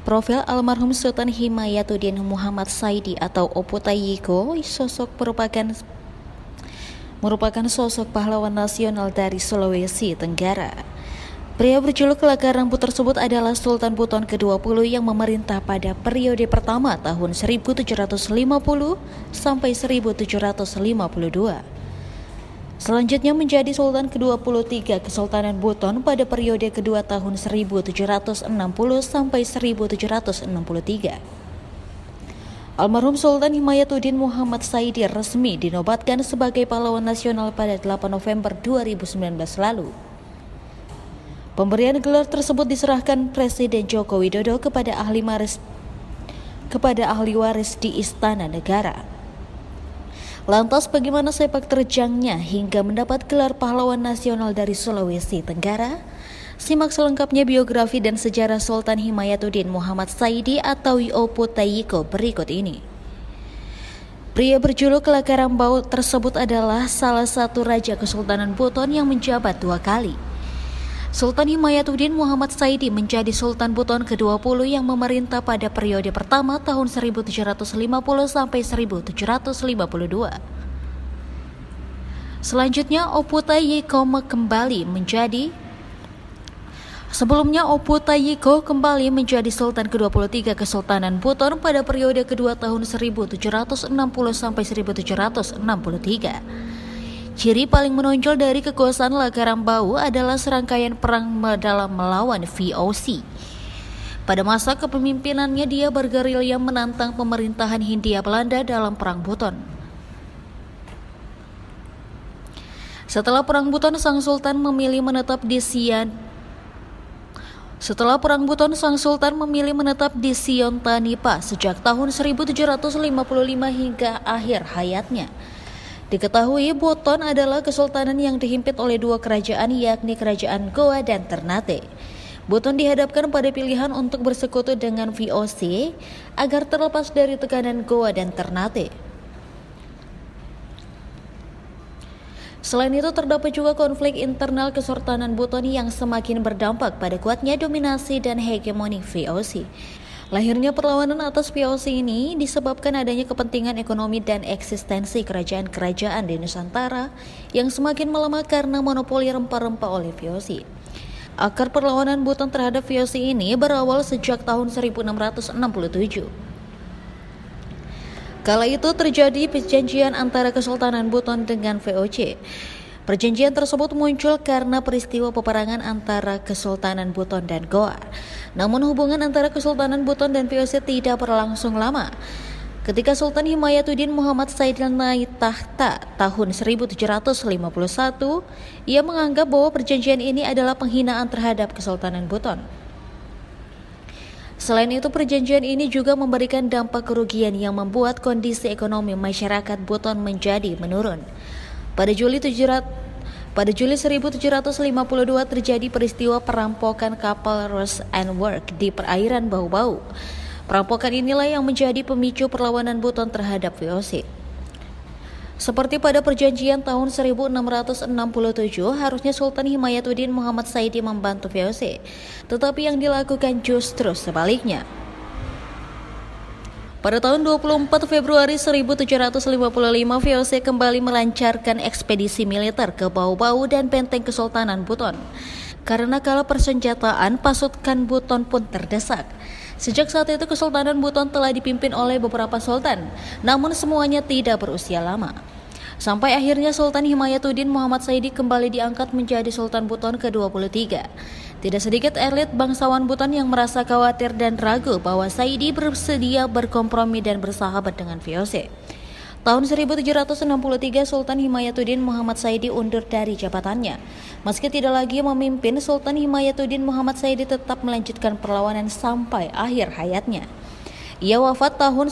Profil almarhum Sultan Himayatuddin Muhammad Saidi atau Opo Tayiko merupakan sosok pahlawan nasional dari Sulawesi Tenggara. Pria berjuluk Laga Rambut tersebut adalah Sultan Buton ke-20 yang memerintah pada periode pertama tahun 1750 sampai 1752. Selanjutnya menjadi Sultan ke-23 Kesultanan Buton pada periode kedua tahun 1760 sampai 1763. Almarhum Sultan Himayatuddin Muhammad Saidi resmi dinobatkan sebagai pahlawan nasional pada 8 November 2019 lalu. Pemberian gelar tersebut diserahkan Presiden Joko Widodo kepada ahli waris di Istana Negara. Lantas bagaimana sepak terjangnya hingga mendapat gelar pahlawan nasional dari Sulawesi Tenggara? Simak selengkapnya biografi dan sejarah Sultan Himayatuddin Muhammad Saidi atau Opo Tayiko berikut ini. Pria berjuluk Laga Rambut tersebut adalah salah satu raja Kesultanan Buton yang menjabat 2 kali. Sultan Himayatuddin Muhammad Saidi menjadi Sultan Buton ke-20 yang memerintah pada periode pertama tahun 1750 sampai 1752. Selanjutnya Opo Tayiko kembali menjadi Sultan ke-23 Kesultanan Buton pada periode kedua tahun 1760 sampai 1763. Ciri paling menonjol dari kekuasaan Laga Rambut adalah serangkaian perang dalam melawan VOC. Pada masa kepemimpinannya dia bergerilya menantang pemerintahan Hindia Belanda dalam Perang Buton. Setelah Perang Buton, sang Sultan memilih menetap di Siontanipa sejak tahun 1755 hingga akhir hayatnya. Diketahui Buton adalah kesultanan yang dihimpit oleh 2 kerajaan, yakni Kerajaan Goa dan Ternate. Buton dihadapkan pada pilihan untuk bersekutu dengan VOC agar terlepas dari tekanan Goa dan Ternate. Selain itu terdapat juga konflik internal Kesultanan Buton yang semakin berdampak pada kuatnya dominasi dan hegemoni VOC. Lahirnya perlawanan atas VOC ini disebabkan adanya kepentingan ekonomi dan eksistensi kerajaan-kerajaan di Nusantara yang semakin melemah karena monopoli rempah-rempah oleh VOC. Akar perlawanan Buton terhadap VOC ini berawal sejak tahun 1667. Kala itu terjadi perjanjian antara Kesultanan Buton dengan VOC. Perjanjian tersebut muncul karena peristiwa peperangan antara Kesultanan Buton dan Goa. Namun hubungan antara Kesultanan Buton dan VOC tidak berlangsung lama. Ketika Sultan Himayatuddin Muhammad Saidi naik tahta tahun 1751, ia menganggap bahwa perjanjian ini adalah penghinaan terhadap Kesultanan Buton. Selain itu, perjanjian ini juga memberikan dampak kerugian yang membuat kondisi ekonomi masyarakat Buton menjadi menurun. Pada Juli 1752 terjadi peristiwa perampokan kapal Rose and Work di perairan Bau-Bau. Perampokan inilah yang menjadi pemicu perlawanan Buton terhadap VOC. Seperti pada perjanjian tahun 1667, harusnya Sultan Himayatuddin Muhammad Saidi membantu VOC, tetapi yang dilakukan justru sebaliknya. Pada tahun 24 Februari 1755, VOC kembali melancarkan ekspedisi militer ke Bau-Bau dan benteng Kesultanan Buton. Karena kalah persenjataan, pasukan Buton pun terdesak. Sejak saat itu Kesultanan Buton telah dipimpin oleh beberapa sultan, namun semuanya tidak berusia lama. Sampai akhirnya Sultan Himayatuddin Muhammad Saidi kembali diangkat menjadi Sultan Buton ke-23. Tidak sedikit elit bangsawan Buton yang merasa khawatir dan ragu bahwa Saidi bersedia berkompromi dan bersahabat dengan VOC. Tahun 1763 Sultan Himayatuddin Muhammad Saidi undur dari jabatannya. Meski tidak lagi memimpin, Sultan Himayatuddin Muhammad Saidi tetap melanjutkan perlawanan sampai akhir hayatnya. Ia wafat tahun